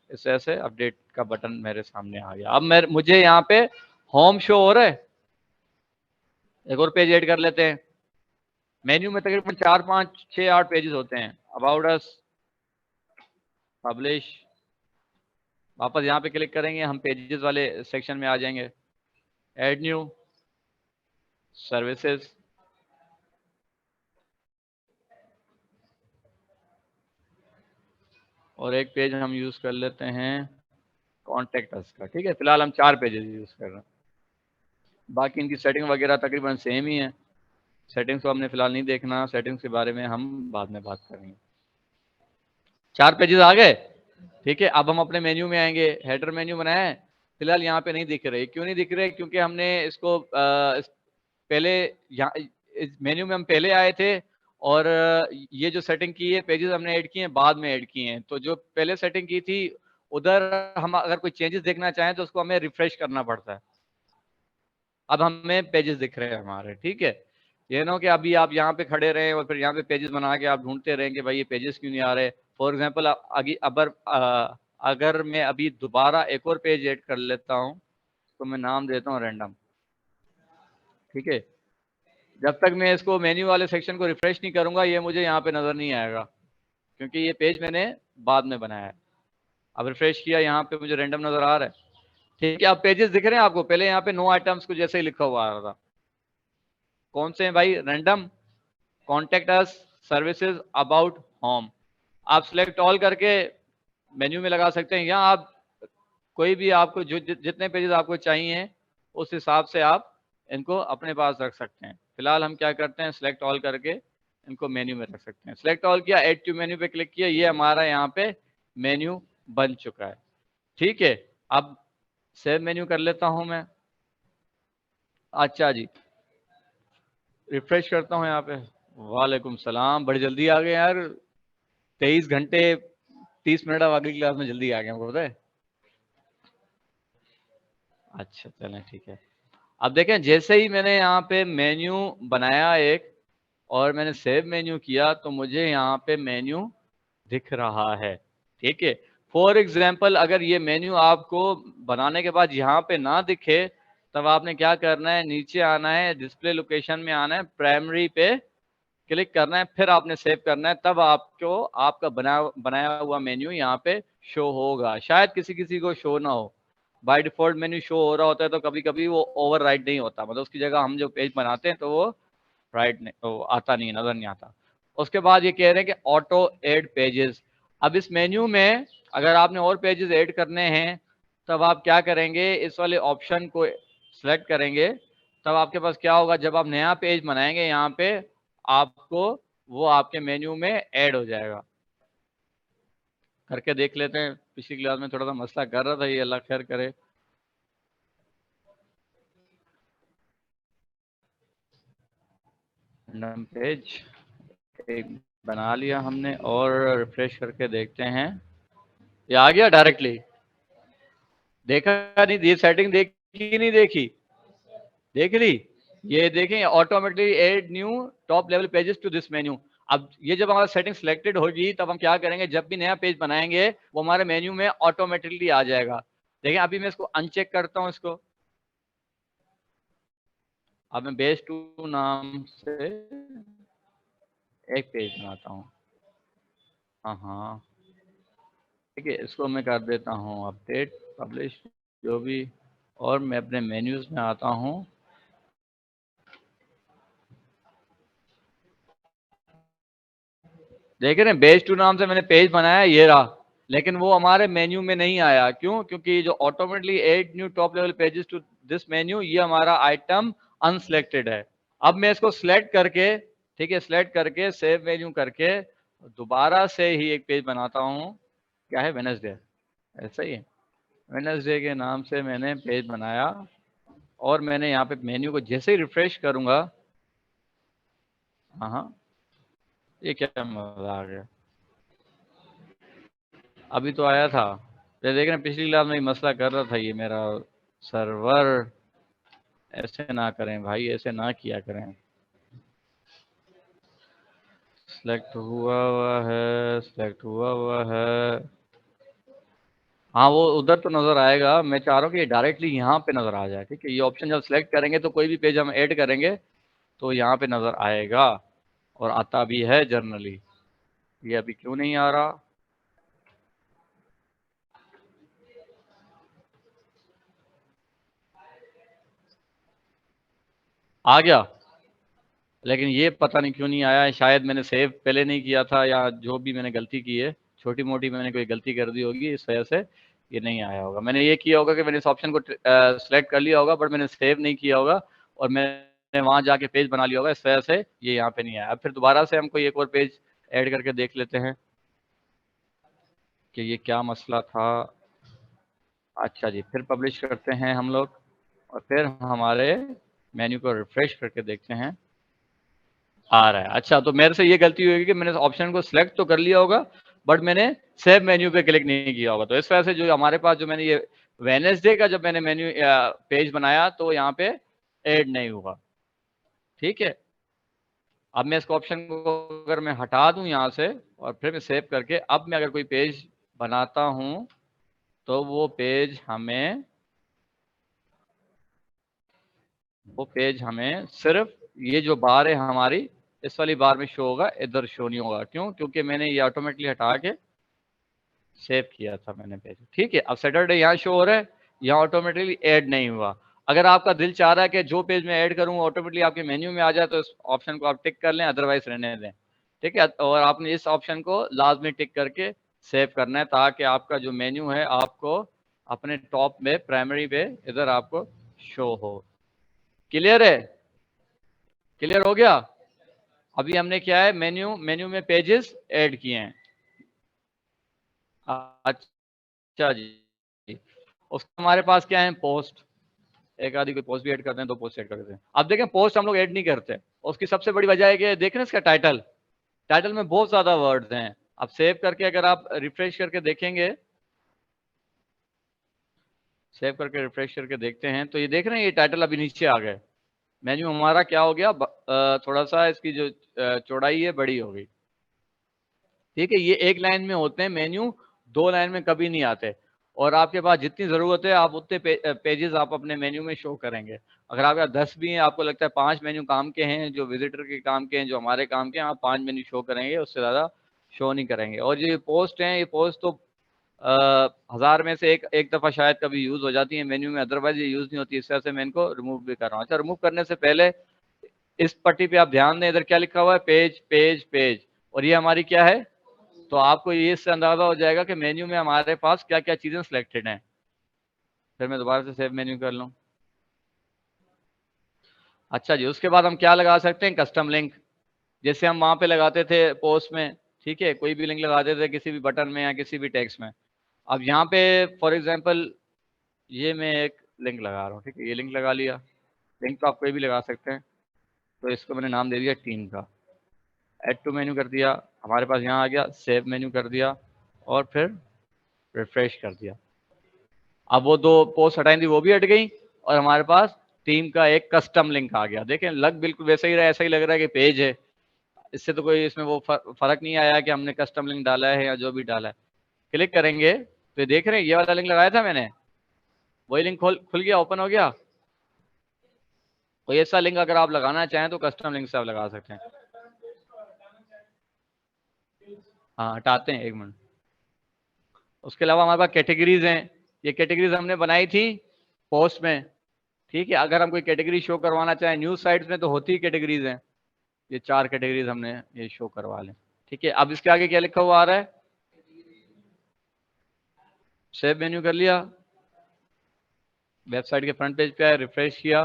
इस तरह से अपडेट का बटन मेरे सामने आ गया। अब मुझे यहाँ पे होम शो हो रहा है। एक और पेज ऐड कर लेते हैं। मेन्यू में तकरीबन 4, 5, 6, 8 पेजेस होते हैं। अबाउट अस, पब्लिश, वापस यहाँ पे क्लिक करेंगे, हम पेजेस वाले सेक्शन में आ जाएंगे। ऐड न्यू, सर्विसेज, और एक पेज हम यूज कर लेते हैं कॉन्टेक्ट अस का। ठीक है, फिलहाल हम 4 पेजेस यूज कर रहे हैं। बाकी इनकी सेटिंग वगैरह तकरीबन सेम ही है। सेटिंग्स को हमने फिलहाल नहीं देखना, सेटिंग्स के बारे में हम बाद में बात करेंगे। 4 पेजेस आ गए। ठीक है, अब हम अपने मेन्यू में आएंगे। हेडर मेन्यू बनाया है, फिलहाल यहाँ पे नहीं दिख रहे। क्यों नहीं दिख रहे? क्योंकि हमने इसको पहले यहाँ इस मेन्यू में हम पहले आए थे, और ये जो सेटिंग की है पेजेस हमने ऐड किए हैं, बाद में ऐड किए हैं। तो जो पहले सेटिंग की थी उधर हम अगर कोई चेंजेस देखना चाहें तो उसको हमें रिफ्रेश करना पड़ता है। अब हमें पेजेस दिख रहे हैं हमारे। ठीक है, ये ना हो कि अभी आप यहाँ पे खड़े रहें और फिर यहाँ पे पेजेस बना के आप ढूंढते रहें कि भाई ये पेजेस क्यों नहीं आ रहे। फॉर एग्जाम्पल अगर मैं अभी दोबारा एक और पेज ऐड कर लेता हूँ, तो मैं नाम देता हूँ रैंडम। ठीक है, जब तक मैं इसको मेन्यू वाले सेक्शन को रिफ्रेश नहीं करूंगा ये मुझे यहाँ पे नजर नहीं आएगा, क्योंकि ये पेज मैंने बाद में बनाया है। अब रिफ्रेश किया, यहाँ पे मुझे रैंडम नजर आ रहा है। ठीक है, अब पेजेस दिख रहे हैं आपको। पहले यहाँ पे नो आइटम्स को जैसे ही लिखा हुआ आ रहा था। कौन से हैं भाई? Random, contact us, services, about, home. आप सिलेक्ट ऑल करके मेन्यू में लगा सकते हैं, या आप कोई भी आपको जितने पेजेस आपको चाहिए उस हिसाब से आप इनको अपने पास रख सकते हैं। फिलहाल हम क्या करते हैं, सिलेक्ट ऑल करके इनको मेन्यू में रख सकते हैं। सिलेक्ट ऑल किया, ऐड टू मेन्यू पे क्लिक किया, ये हमारा यहाँ पे मेन्यू बन चुका है। ठीक है, अब सेव मेन्यू कर लेता हूं मैं। अच्छा जी, रिफ्रेश करता हूँ यहाँ पे। वालेकुम सलाम, बड़ी जल्दी आ गए यार। 23 घंटे 30 मिनट अब अगली क्लास में जल्दी आ गए, हमको पता है। अच्छा चलें, ठीक है। अब देखें, जैसे ही मैंने यहाँ पे मेन्यू बनाया एक, और मैंने सेव मेन्यू किया, तो मुझे यहाँ पे मेन्यू दिख रहा है। ठीक है, फॉर एग्जाम्पल अगर ये मेन्यू आपको बनाने के बाद यहाँ पे ना दिखे, तब आपने क्या करना है, नीचे आना है, डिस्प्ले लोकेशन में आना है, प्राइमरी पे क्लिक करना है, फिर आपने सेव करना है। तब आपको आपका बनाया हुआ मेन्यू यहाँ पे शो होगा। शायद किसी किसी को शो ना हो। बाय डिफॉल्ट मेन्यू शो हो रहा होता है, तो कभी कभी वो ओवर राइट नहीं होता, मतलब उसकी जगह हम जो पेज बनाते हैं तो वो राइट नहीं, वो आता नहीं, नजर नहीं आता। उसके बाद ये कह रहे हैं कि ऑटो एड पेजेस। अब इस मेन्यू में अगर आपने और पेजेस ऐड करने हैं, तब आप क्या करेंगे, इस वाले ऑप्शन को सिलेक्ट करेंगे। तब आपके पास क्या होगा, जब आप नया पेज बनाएंगे यहाँ पे आपको वो आपके मेन्यू में ऐड हो जाएगा। करके देख लेते हैं। पिछली क्लास में थोड़ा सा मसला कर रहा था ये, अल्लाह खैर करे। रैंडम पेज एक बना लिया हमने, और रिफ्रेश करके देखते हैं, ये आ गया डायरेक्टली। देखा नहीं? ये सेटिंग देखी नहीं देखी? देख ली? ये देखें, automatically add new top level pages to this menu. अब ये जब हमारा सेटिंग सिलेक्टेड होगी, तब हम क्या करेंगे, जब भी नया पेज बनाएंगे वो हमारे मेन्यू में ऑटोमेटिकली आ जाएगा। देखें, अभी मैं इसको अनचेक करता हूँ इसको। अब मैं बेस टू नाम से एक पेज बनाता हूँ। हाँ हाँ, ठीक है, इसको मैं कर देता हूँ अपडेट, पब्लिश, जो भी। और मैं अपने मेन्यूज में आता हूँ। देख रहे हैं, बेस टू नाम से मैंने पेज बनाया, ये रहा। लेकिन वो हमारे मेन्यू में नहीं आया। क्यों? क्योंकि जो automatically add new top level pages to this menu, ये हमारा आइटम अनसिलेक्टेड है। अब मैं इसको सिलेक्ट करके, ठीक है, सिलेक्ट करके सेव मेन्यू करके दोबारा से ही एक पेज बनाता हूँ। क्या है? वेडनेसडे, ऐसा ही है। वेडनेसडे के नाम से मैंने पेज बनाया, और मैंने यहाँ पे मेन्यू को जैसे ही रिफ्रेश करूंगा, हाँ हाँ, ये क्या मजा आ गया, अभी तो आया था। ये देख रहे हैं, पिछली क्लास में ही मसला कर रहा था ये मेरा सर्वर। ऐसे ना करें भाई, ऐसे ना किया करें। सिलेक्ट हुआ हुआ है, सिलेक्ट हुआ हुआ है। हाँ वो उधर तो नजर आएगा, मैं चाह रहा हूँ कि डायरेक्टली यहाँ पे नजर आ जाए। ठीक है, ये ऑप्शन जब सिलेक्ट करेंगे तो कोई भी पेज हम ऐड करेंगे तो यहाँ पे नजर आएगा, और आता भी है जनरली। ये अभी क्यों नहीं आ रहा? आ गया, लेकिन ये पता नहीं क्यों नहीं आया है। शायद मैंने सेव पहले नहीं किया था, या जो भी मैंने गलती की है, छोटी मोटी मैंने कोई गलती कर दी होगी, इस वजह से ये नहीं आया होगा। मैंने ये किया होगा कि मैंने इस ऑप्शन को सिलेक्ट कर लिया होगा, बट मैंने सेव नहीं किया होगा, और मैंने वहां जाके पेज बना लिया होगा, इस वजह से ये यहाँ पे नहीं आया। अब फिर दोबारा से हम कोई एक और पेज ऐड करके देख लेते हैं कि ये क्या मसला था। अच्छा जी, फिर पब्लिश करते हैं हम लोग, और फिर हमारे मेन्यू को रिफ्रेश करके देखते हैं, आ रहा है। अच्छा, तो मेरे से ये गलती हुई कि मैंने ऑप्शन को सिलेक्ट तो कर लिया होगा, बट मैंने सेव मेन्यू पे क्लिक नहीं किया होगा। तो इस वजह से जो हमारे पास, जो मैंने ये वेडनेसडे का जब मैंने मेन्यू पेज बनाया तो यहाँ पे ऐड नहीं हुआ। ठीक है, अब मैं इसको ऑप्शन को अगर मैं हटा दूं यहाँ से, और फिर मैं सेव करके, अब मैं अगर कोई पेज बनाता हूँ तो वो पेज हमें सिर्फ ये जो बार है हमारी, इस वाली बार में शो होगा, इधर शो नहीं होगा। क्यों? क्योंकि मैंने ये ऑटोमेटिकली हटा के सेव किया था मैंने पेज। ठीक है, अब सैटरडे यहाँ शो हो रहा है, यहाँ ऑटोमेटिकली ऐड नहीं हुआ। अगर आपका दिल चाह रहा है कि जो पेज में ऐड करूँ ऑटोमेटिकली आपके मेन्यू में आ जाए, तो इस ऑप्शन को आप टिक कर लें, अदरवाइज रहने दें। ठीक है, और आपने इस ऑप्शन को लाजमी टिक करके सेव करना है, ताकि आपका जो मेन्यू है आपको अपने टॉप में, प्राइमरी पे इधर आपको शो हो। क्लियर है? क्लियर हो गया? अभी हमने क्या है, मेन्यू मेन्यू में पेजेस ऐड किए हैं। अच्छा जी, उसका हमारे पास क्या है, पोस्ट। एक आदि कोई पोस्ट भी ऐड करते हैं, दो पोस्ट ऐड करते हैं। अब देखें, पोस्ट हम लोग ऐड नहीं करते, उसकी सबसे बड़ी वजह है कि देख रहे हैं इसका टाइटल, टाइटल में बहुत ज्यादा वर्ड्स हैं। अब सेव करके अगर आप रिफ्रेश करके देखेंगे, सेव करके रिफ्रेश करके देखते हैं, तो ये देख रहे हैं ये टाइटल अभी नीचे आ गए। मेन्यू हमारा क्या हो गया, थोड़ा सा इसकी जो चौड़ाई है बड़ी हो गई। ठीक है, ये एक लाइन में होते हैं मेन्यू, दो लाइन में कभी नहीं आते। और आपके पास जितनी जरूरत है आप उतने पेजेस आप अपने मेन्यू में शो करेंगे। अगर आपके पास 10 भी हैं, आपको लगता है 5 मेन्यू काम के हैं, जो विजिटर के काम के हैं, जो हमारे काम के हैं, आप 5 मेन्यू शो करेंगे, उससे ज्यादा शो नहीं करेंगे। और ये पोस्ट हैं, ये पोस्ट तो 1000 में से एक दफा शायद कभी यूज हो जाती है मेन्यू में, अदरवाइज ये यूज नहीं होती। इस वजह से मैं इनको रिमूव भी कर रहा हूँ। अच्छा, रिमूव करने से पहले इस पट्टी पे आप ध्यान दें, इधर क्या लिखा हुआ है, पेज पेज पेज, और ये हमारी क्या है। तो आपको ये इससे अंदाजा हो जाएगा कि मेन्यू में हमारे पास क्या क्या चीजें सिलेक्टेड हैं। फिर मैं दोबारा से सेव मेन्यू कर लूँ। अच्छा जी, उसके बाद हम क्या लगा सकते हैं, कस्टम लिंक, जैसे हम वहां पे लगाते थे पोस्ट में। ठीक है, कोई भी लिंक लगाते थे किसी भी बटन में या किसी भी टेक्स्ट में। अब यहाँ पे फॉर एग्जांपल ये मैं एक लिंक लगा रहा हूँ। ठीक है, ये लिंक लगा लिया। लिंक तो आप कोई भी लगा सकते हैं। तो इसको मैंने नाम दे दिया टीम का। ऐड टू मेन्यू कर दिया, हमारे पास यहाँ आ गया, सेव मेन्यू कर दिया, और फिर रिफ्रेश कर दिया। अब वो दो पोस्ट हटाई थी वो भी हट गई, और हमारे पास टीम का एक कस्टम लिंक आ गया। देखें, लग बिल्कुल वैसा ही रहा, ऐसा ही लग रहा है कि पेज है। इससे तो कोई इसमें वो फर्क नहीं आया कि हमने कस्टम लिंक डाला है या जो भी डाला है। क्लिक करेंगे तो देख रहे हैं ये वाला लिंक लगाया था मैंने, वही लिंक खुल गया, ओपन हो गया। कोई ऐसा लिंक अगर आप लगाना चाहें तो कस्टम लिंक से आप लगा सकते हैं। हाँ, हटाते हैं, एक मिनट। उसके अलावा हमारे पास कैटेगरीज हैं। ये कैटेगरीज हमने बनाई थी पोस्ट में। ठीक है, अगर हम कोई कैटेगरी शो करवाना चाहें, न्यूज साइट्स में तो होती ही कैटेगरीज हैं। ये 4 कैटेगरीज हमने ये शो करवा लें। ठीक है, अब इसके आगे क्या लिखा हुआ आ रहा है, सेव मेन्यू कर लिया, वेबसाइट के फ्रंट पेज पे आए, रिफ्रेश किया,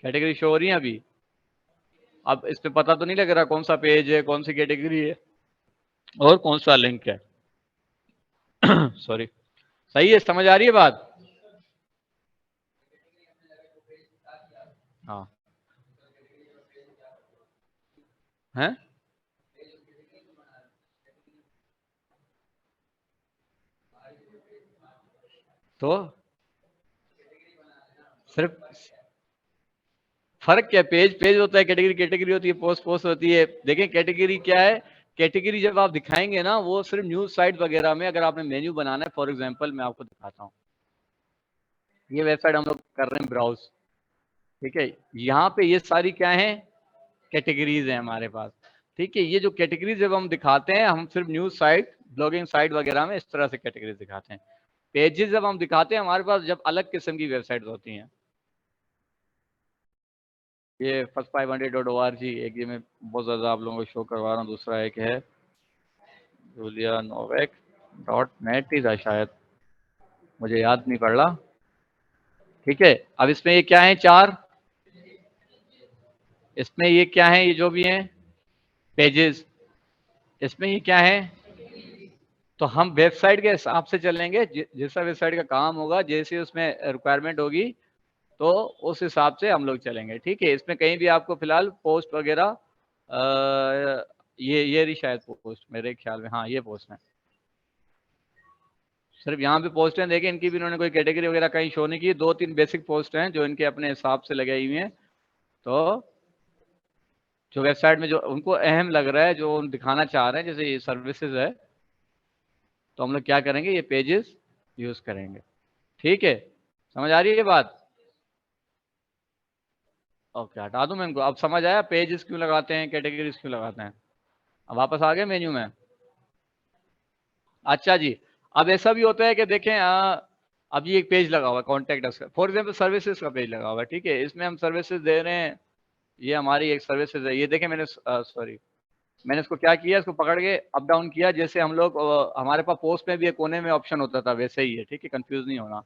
कैटेगरी शो हो रही है अभी। अब इस पे पता तो नहीं लग रहा कौन सा पेज है, कौन सी कैटेगरी है, और कौन सा लिंक है। सॉरी, सही है, समझ आ रही है बात? हाँ है। तो सिर्फ फर्क क्या, पेज पेज होता है, कैटेगरी कैटेगरी होती है, पोस्ट पोस्ट होती है। देखें कैटेगरी क्या है, कैटेगरी जब आप दिखाएंगे ना, वो सिर्फ न्यूज साइट वगैरह में अगर आपने मेन्यू बनाना है, फॉर एग्जांपल मैं आपको दिखाता हूँ, ये वेबसाइट हम लोग कर रहे हैं ब्राउज, ठीक है, यहाँ पे ये सारी क्या है, कैटेगरीज है हमारे पास, ठीक है। ये जो कैटेगरीज जब हम दिखाते हैं, हम सिर्फ न्यूज साइट, ब्लॉगिंग साइट वगैरह में इस तरह से कैटेगरीज दिखाते हैं। पेजेस जब हम दिखाते हैं, हमारे पास जब अलग किस्म की वेबसाइट होती हैं, ये first500.org, एक ये मैं बहुत ज्यादा आप लोगों को शो करवा रहा हूँ, दूसरा एक है julianovak.net ही था शायद, मुझे याद नहीं पड़ रहा, ठीक है। अब इसमें ये क्या है, 4, इसमें ये क्या है, ये जो भी हैं पेजेस, इसमें ये क्या है, तो हम वेबसाइट के हिसाब से चलेंगे, जैसा वेबसाइट का काम होगा, जैसे उसमें रिक्वायरमेंट होगी, तो उस हिसाब से हम लोग चलेंगे, ठीक है। इसमें कहीं भी आपको फिलहाल पोस्ट वगैरह, ये रही शायद पोस्ट, मेरे ख्याल में, हाँ ये पोस्ट है, सिर्फ यहाँ पे पोस्ट हैं, देखिए इनकी भी इन्होंने कोई कैटेगरी वगैरह कहीं शो नहीं की, 2-3 बेसिक पोस्ट हैं जो इनके अपने हिसाब से लगाई हुई हैं, तो जो वेबसाइट में जो उनको अहम लग रहा है, जो उन दिखाना चाह रहे हैं, जैसे ये सर्विसेज है, तो हम लोग क्या करेंगे, ये पेजेस यूज करेंगे, ठीक है। समझ आ रही है ये बात? ओके, हटा दूं मैं इनको, अब समझ आया पेजेस क्यों लगाते हैं, कैटेगरीज क्यों लगाते हैं। अब वापस आ गए मेन्यू में। अच्छा जी, अब ऐसा भी होता है कि देखें, अब ये एक पेज लगा हुआ है कॉन्टेक्ट अस का, फॉर एग्जाम्पल सर्विसेज का पेज लगा हुआ है, ठीक है, इसमें हम सर्विसेज दे रहे हैं, ये हमारी एक सर्विसेज है, ये देखें मैंने सॉरी, मैंने इसको क्या किया, इसको पकड़ के अप डाउन किया, जैसे हम लोग हमारे पास पोस्ट में भी एक कोने में ऑप्शन होता था, वैसे ही है, ठीक है, कंफ्यूज नहीं होना,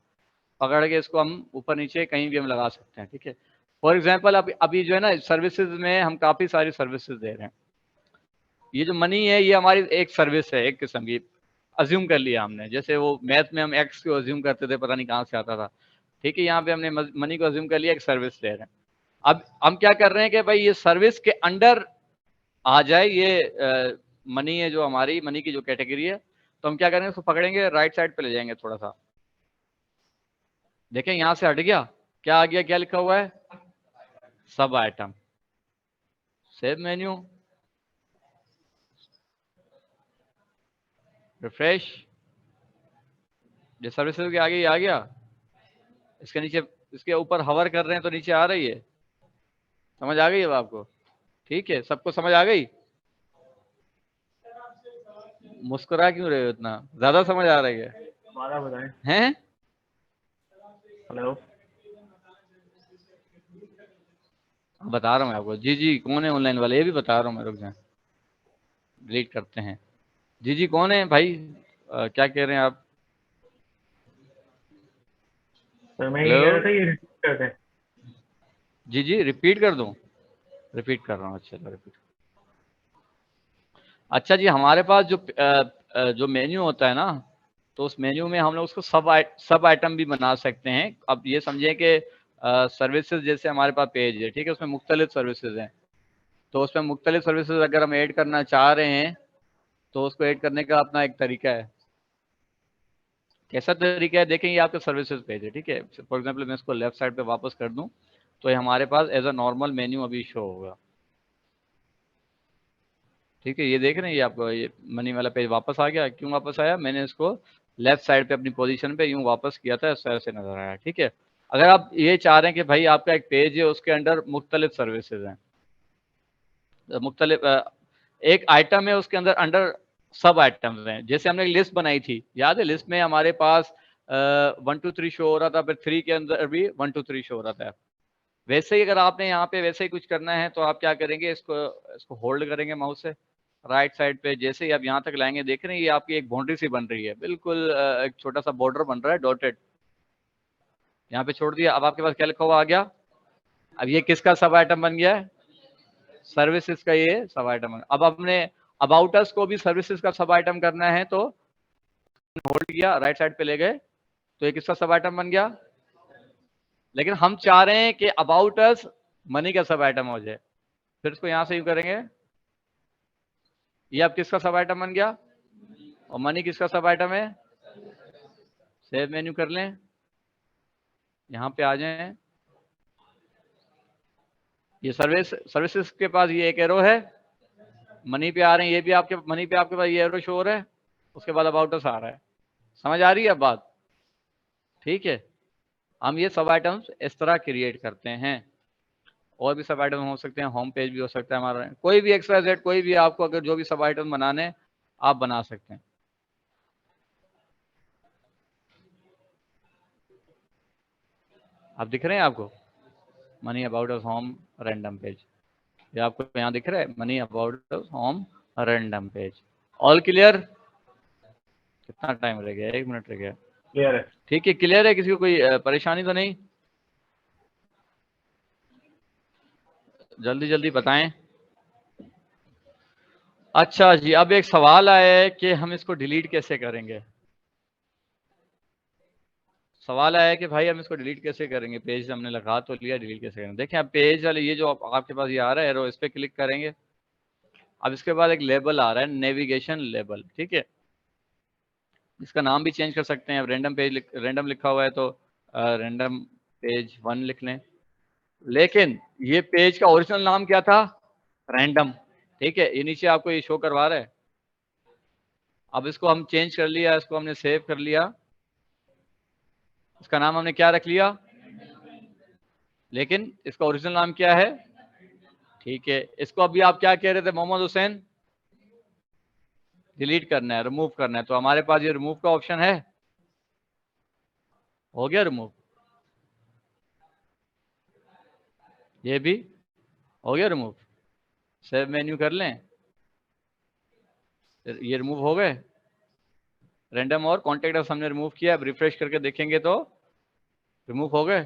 पकड़ के इसको हम ऊपर नीचे कहीं भी हम लगा सकते हैं, ठीक है। फॉर एग्जाम्पल अभी जो है ना, सर्विसेज में हम काफी सारी सर्विसेज दे रहे हैं, ये जो मनी है, ये हमारी एक सर्विस है, एक किस्म की, अज्यूम कर लिया हमने, जैसे वो मैथ में हम एक्स को अज्यूम करते थे, पता नहीं कहाँ से आता था, ठीक है, यहाँ पे हमने मनी को अज्यूम कर लिया, एक सर्विस दे रहे हैं। अब हम क्या कर रहे हैं कि भाई ये सर्विस के अंडर आ जाए, ये मनी है जो हमारी मनी की जो कैटेगरी है, तो हम क्या करेंगे, उसको पकड़ेंगे, राइट साइड पे ले जाएंगे थोड़ा सा, देखें यहाँ से हट गया, क्या आ गया, क्या लिखा हुआ है, सब आइटम, सेव मेन्यू, रिफ्रेश, जो सर्विसेज के आगे ये आ गया, इसके नीचे, इसके ऊपर हवर कर रहे हैं तो नीचे आ रही है, समझ आ गई अब आपको, ठीक है, सबको समझ आ गई, मुस्कुरा क्यों रहे हो इतना, ज्यादा समझ आ रही है, बताएं हैं? हेलो, बता रहा हूँ मैं आपको, जी जी कौन है ऑनलाइन वाले, ये भी बता रहा हूँ मैं, रुक जाए, डिलीट करते हैं, जी जी कौन है भाई, क्या कह रहे हैं आप, सर मैं ये हेलो, कह रहा था, ये रिपीट कर दें। जी जी रिपीट कर दूं, रिपीट कर रहा हूँ, अच्छा रिपीट, अच्छा जी, हमारे पास जो मेन्यू होता है ना, तो उस मेन्यू में हम लोग उसको सब आइटम भी बना सकते हैं। अब ये समझें कि सर्विसेज जैसे हमारे पास पेज है, ठीक है, उसमें मुख्तलिफ सर्विसेज हैं, तो उसमें मुख्तलिफ सर्विसेज अगर हम ऐड करना चाह रहे हैं, तो उसको ऐड करने का अपना एक तरीका है, कैसा तरीका है, देखें ये आपका सर्विसेज पेज है, ठीक है, फॉर एग्जाम्पल मैं इसको लेफ्ट साइड पे वापस कर दूं, तो ये हमारे पास एज अ नॉर्मल मेन्यू अभी शो होगा, ठीक है, ये देख रहे हैं, ये आपको ये मनी वाला पेज वापस आ गया, क्यों वापस आया, मैंने इसको लेफ्ट साइड पे अपनी पोजीशन पे यूं वापस किया था, इस तरह से नजर आया, ठीक है। अगर आप ये चाह रहे हैं कि भाई आपका एक पेज है, उसके अंदर मुख्तलिफ सर्विसेज हैं, मुख्तलिफ एक आइटम है, उसके अंदर अंडर सब आइटम्स हैं, जैसे हमने एक लिस्ट बनाई थी, याद है, लिस्ट में हमारे पास 1 2 3 शो हो रहा था, फिर 3 के अंदर भी 1 2 3 शो हो रहा था, वैसे ही अगर आपने यहाँ पे वैसे ही कुछ करना है, तो आप क्या करेंगे, इसको होल्ड करेंगे माउस से, राइट साइड पे जैसे ही आप यहाँ तक लाएंगे, देख रहे हैं ये आपकी एक बाउंड्री सी बन रही है, बिल्कुल एक छोटा सा बॉर्डर बन रहा है डॉटेड, यहाँ पे छोड़ दिया, अब आपके पास क्या लिखा हुआ आ गया, अब ये किसका सब आइटम बन गया है, सर्विसेज का ये सब आइटम। अब हमने अबाउट अस को भी सर्विसेज का सब आइटम करना है, तो होल्ड किया, राइट साइड पे ले गए, तो ये किसका सब आइटम बन गया, लेकिन हम चाह रहे हैं कि अबाउट अस मनी का सब आइटम हो जाए, फिर इसको यहाँ से यूं करेंगे, ये अब किसका सब आइटम बन गया, और मनी किसका सब आइटम है, सेव मेन्यू कर लें, यहाँ पे आ जाएं, ये सर्विसेज के पास ये एक एरो है, मनी पे आ रहे हैं, ये भी आपके मनी पे आपके पास ये एरो शो हो रहा है, उसके बाद अबाउट अस आ रहा है। समझ आ रही है अब बात? ठीक है, हम ये सब आइटम्स इस तरह क्रिएट करते हैं। और भी सब आइटम हो सकते हैं, होम पेज भी हो सकता है हमारा, कोई भी XYZ, कोई भी आपको अगर जो भी सब आइटम बनाने आप बना सकते हैं। आप दिख रहे हैं आपको money about us home random page, ये आपको यहाँ दिख रहा है money about us home random page. All clear? कितना टाइम रह गया? 1 मिनट रह गया। क्लियर है। ठीक है, क्लियर है? किसी को कोई परेशानी तो नहीं? जल्दी जल्दी बताएं। अच्छा जी, अब एक सवाल आया है कि हम इसको डिलीट कैसे करेंगे। सवाल आया है कि भाई हम इसको डिलीट कैसे करेंगे, पेज हमने लगा तो लिया, डिलीट कैसे करेंगे। देखें, अब पेज वाले ये जो आपके पास ये आ रहा है एरो, इस पे क्लिक करेंगे। अब इसके बाद एक लेबल आ रहा है, नेविगेशन लेबल, ठीक है। इसका नाम भी चेंज कर सकते हैं। अब रैंडम लिखा हुआ है तो रैंडम पेज 1 लिख लें। लेकिन ये पेज का ओरिजिनल नाम क्या था? रैंडम, ठीक है। ये नीचे आपको ये शो करवा रहा है। अब इसको हम चेंज कर लिया, इसको हमने सेव कर लिया, इसका नाम हमने क्या रख लिया, लेकिन इसका ओरिजिनल नाम क्या है? ठीक है, इसको अभी आप क्या कह रहे थे मोहम्मद हुसैन? डिलीट करना है, रिमूव करना है। तो हमारे पास ये रिमूव का ऑप्शन है, हो गया रिमूव, ये भी हो गया रिमूव। सेव मेन्यू कर लें, ये रिमूव हो गए। रैंडम और कॉन्टेक्ट हमने रिमूव किया। अब रिफ्रेश करके देखेंगे तो रिमूव हो गए।